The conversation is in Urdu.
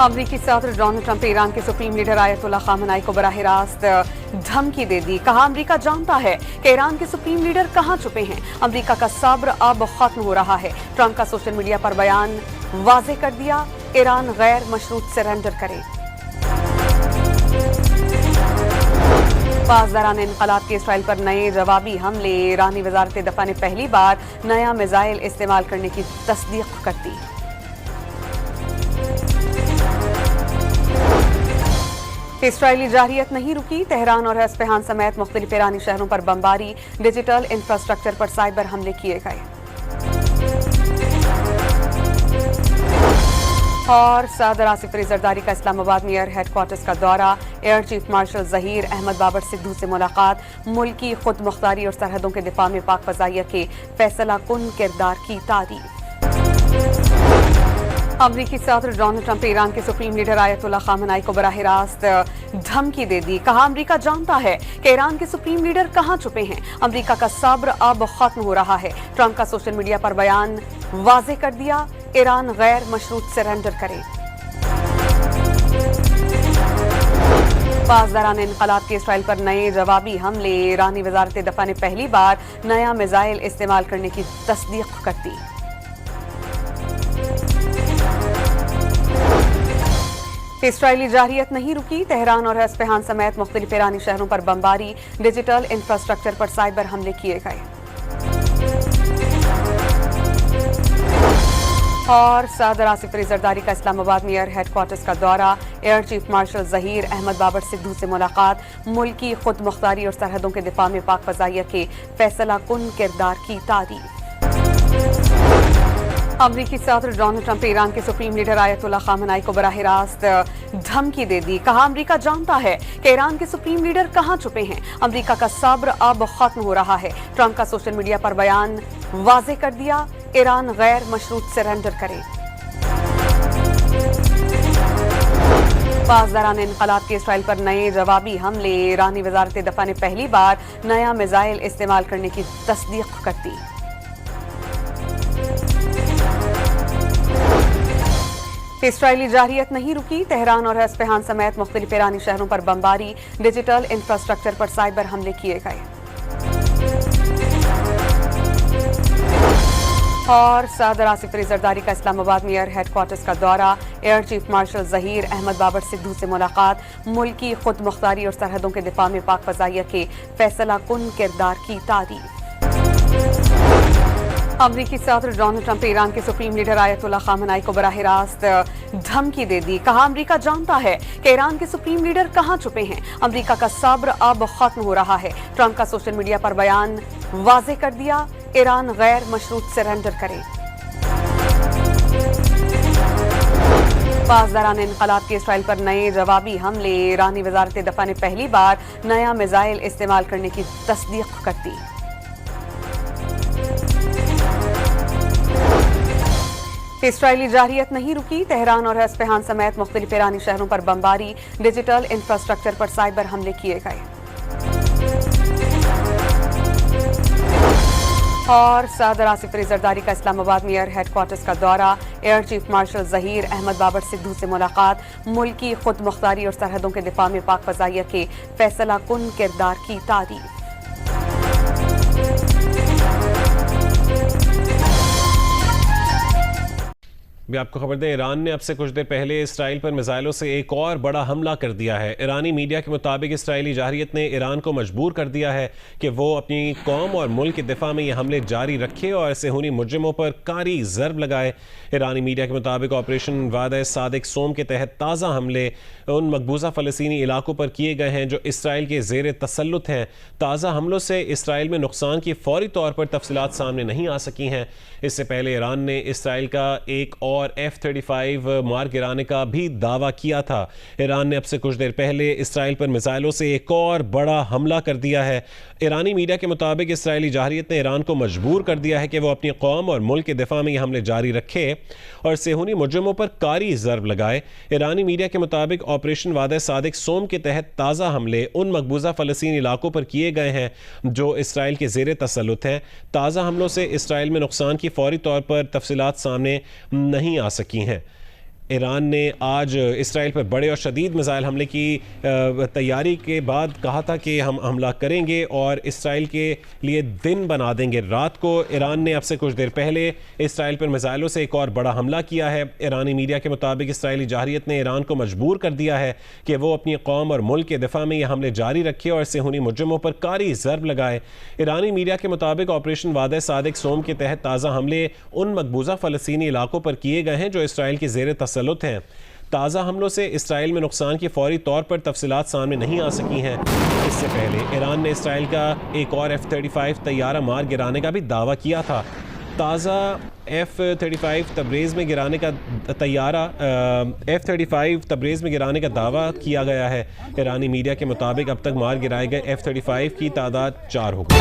امریکی صدر ڈونلڈ ٹرمپ نے ایران کے سپریم لیڈر آیت اللہ خامنہئی کو براہ راست دھمکی دے دی. کہا امریکہ جانتا ہے کہ ایران کے سپریم لیڈر کہاں چھپے ہیں. امریکہ کا صبر اب ختم ہو رہا ہے. ٹرمپ کا سوشل میڈیا پر بیان واضح کر دیا, ایران غیر مشروط سرنڈر کرے. پاسداران انقلاب کے اسرائیل پر نئے جوابی حملے. ایرانی وزارت دفاع نے پہلی بار نیا میزائل استعمال کرنے کی تصدیق کر دی. اسرائیلی جارحیت نہیں رکی. تہران اور اصفہان سمیت مختلف ایرانی شہروں پر بمباری. ڈیجیٹل انفراسٹرکچر پر سائبر حملے کیے گئے. اور صدر آصف علی زرداری کا اسلام آباد میں ایئر ہیڈ کوارٹرز کا دورہ. Air chief marshal Zaheer Ahmed Babar Sidhu سے ملاقات. ملکی خود مختاری اور سرحدوں کے دفاع میں پاک فضائیہ کے فیصلہ کن کردار کی تعریف. امریکی صدر ڈونلڈ ٹرمپ نے ایران کے سپریم لیڈر آیت اللہ خامنہئی کو براہ راست دھمکی دے دی. کہا امریکہ جانتا ہے کہ ایران کے سپریم لیڈر کہاں چھپے ہیں. امریکہ کا صبر اب ختم ہو رہا ہے. ٹرمپ کا سوشل میڈیا پر بیان واضح کر دیا, ایران غیر مشروط سرنڈر کرے. پاسداران انقلاب کے اسرائیل پر نئے جوابی حملے. ایرانی وزارت دفاع نے پہلی بار نیا میزائل استعمال کرنے کی تصدیق کر دی. اسرائیلی جارحیت نہیں رکی. تہران اور اصفہان سمیت مختلف ایرانی شہروں پر بمباری. ڈیجیٹل انفراسٹرکچر پر سائبر حملے کیے گئے. اور صدر آصف علی زرداری کا اسلام آباد میں ایئر ہیڈ کوارٹرز کا دورہ. Air chief marshal Zaheer Ahmed Babar Sidhu سے ملاقات. ملکی خود مختاری اور سرحدوں کے دفاع میں پاک فضائیہ کے فیصلہ کن کردار کی تعریف. امریکی صدر ڈونلڈ ٹرمپ نے ایران کے سپریم لیڈر آیت اللہ خامنہئی کو براہ راست دھمکی دے دی. کہا امریکہ جانتا ہے کہ ایران کے سپریم لیڈر کہاں چھپے ہیں. امریکہ کا صبر اب ختم ہو رہا ہے. ٹرمپ کا سوشل میڈیا پر بیان واضح کر دیا, ایران غیر مشروط سرنڈر کرے. پاسداران انقلاب کے اسرائیل پر نئے جوابی حملے. ایرانی وزارت دفاع نے پہلی بار نیا میزائل استعمال کرنے کی تصدیق کر دی. اسرائیلی جارحیت نہیں رکی. تہران اور اصفہان سمیت مختلف ایرانی شہروں پر بمباری. ڈیجیٹل انفراسٹرکچر پر سائبر حملے کیے گئے. اور صدر آصف علی زرداری کا اسلام آباد میں ایئر ہیڈ کوارٹرز کا دورہ. Air chief marshal Zaheer Ahmed Babar Sidhu سے ملاقات. ملکی خود مختاری اور سرحدوں کے دفاع میں پاک فضائیہ کے فیصلہ کن کردار کی تعریف. امریکی صدر ڈونلڈ ٹرمپ نے ایران کے سپریم لیڈر آیت اللہ خامنہئی کو براہ راست دھمکی دے دی. کہا امریکہ جانتا ہے کہ ایران کے سپریم لیڈر کہاں چھپے ہیں. امریکہ کا صبر اب ختم ہو رہا ہے. ٹرمپ کا سوشل میڈیا پر بیان واضح کر دیا, ایران غیر مشروط سرنڈر کرے. پاسداران انقلاب کے اسرائیل پر نئے جوابی حملے. ایرانی وزارت دفاع نے پہلی بار نیا میزائل استعمال کرنے کی تصدیق کر دی. اسرائیلی جارحیت نہیں رکی. تہران اور اصفہان سمیت مختلف ایرانی شہروں پر بمباری. ڈیجیٹل انفراسٹرکچر پر سائبر حملے کیے گئے. اور صدر آصف علی زرداری کا اسلام آباد میں ایئر ہیڈ کوارٹرز کا دورہ. Air chief marshal Zaheer Ahmed Babar Sidhu سے ملاقات. ملکی خود مختاری اور سرحدوں کے دفاع میں پاک فضائیہ کے فیصلہ کن کردار کی تعریف. بھی آپ کو خبر دیں, ایران نے اب سے کچھ دیر پہلے اسرائیل پر میزائلوں سے ایک اور بڑا حملہ کر دیا ہے. ایرانی میڈیا کے مطابق اسرائیلی جارحیت نے ایران کو مجبور کر دیا ہے کہ وہ اپنی قوم اور ملک کے دفاع میں یہ حملے جاری رکھے اور صہیونی مجرموں پر کاری ضرب لگائے. ایرانی میڈیا کے مطابق آپریشن وعدہ صادق سوم کے تحت تازہ حملے ان مقبوضہ فلسطینی علاقوں پر کیے گئے ہیں جو اسرائیل کے زیر تسلط ہیں. تازہ حملوں سے اسرائیل میں نقصان کی فوری طور پر تفصیلات سامنے نہیں آ سکی ہیں. اس سے پہلے ایران نے اسرائیل کا ایک اور F-35 مار گرانے کا بھی دعویٰ کیا تھا. ایران نے اب سے کچھ دیر پہلے اسرائیل پر میزائلوں سے ایک اور بڑا حملہ کر دیا ہے. ایرانی میڈیا کے مطابق اسرائیلی جارحیت نے ایران کو مجبور کر دیا ہے کہ وہ اپنی قوم اور ملک کے دفاع میں یہ حملے جاری رکھے اور صہیونی مجرموں پر کاری ضرب لگائے. ایرانی میڈیا کے مطابق آپریشن وعدہ صادق سوم کے تحت تازہ حملے ان مقبوضہ فلسطینی علاقوں پر کیے گئے ہیں جو اسرائیل کے زیر تسلط ہیں. تازہ حملوں سے اسرائیل میں نقصان کی فوری طور پر تفصیلات سامنے نہیں آ سکی ہیں. ایران نے آج اسرائیل پر بڑے اور شدید میزائل حملے کی تیاری کے بعد کہا تھا کہ ہم حملہ کریں گے اور اسرائیل کے لیے دن بنا دیں گے رات کو۔ ایران نے اب سے کچھ دیر پہلے اسرائیل پر میزائلوں سے ایک اور بڑا حملہ کیا ہے۔ ایرانی میڈیا کے مطابق اسرائیلی جارحیت نے ایران کو مجبور کر دیا ہے کہ وہ اپنی قوم اور ملک کے دفاع میں یہ حملے جاری رکھے اور صہیونی مجرموں پر کاری ضرب لگائے۔ ایرانی میڈیا کے مطابق آپریشن وعدہ صادق سوم کے تحت تازہ حملے ان مقبوضہ فلسطینی علاقوں پر کیے گئے ہیں جو اسرائیل کے زیر تسلط ہیں۔ تازہ حملوں سے اسرائیل میں نقصان کی فوری طور پر تفصیلات سامنے نہیں آ سکی ہیں۔ اس سے پہلے ایران نے اسرائیل کا ایک اور F-35 طیارہ مار گرانے کا بھی دعویٰ کیا تھا۔ تازہ F-35 تبریز میں گرانے کا طیارہ F-35 تبریز میں گرانے کا دعویٰ کیا گیا ہے۔ ایرانی میڈیا کے مطابق اب تک مار گرائے گئے F-35 کی تعداد 4 ہو گئی۔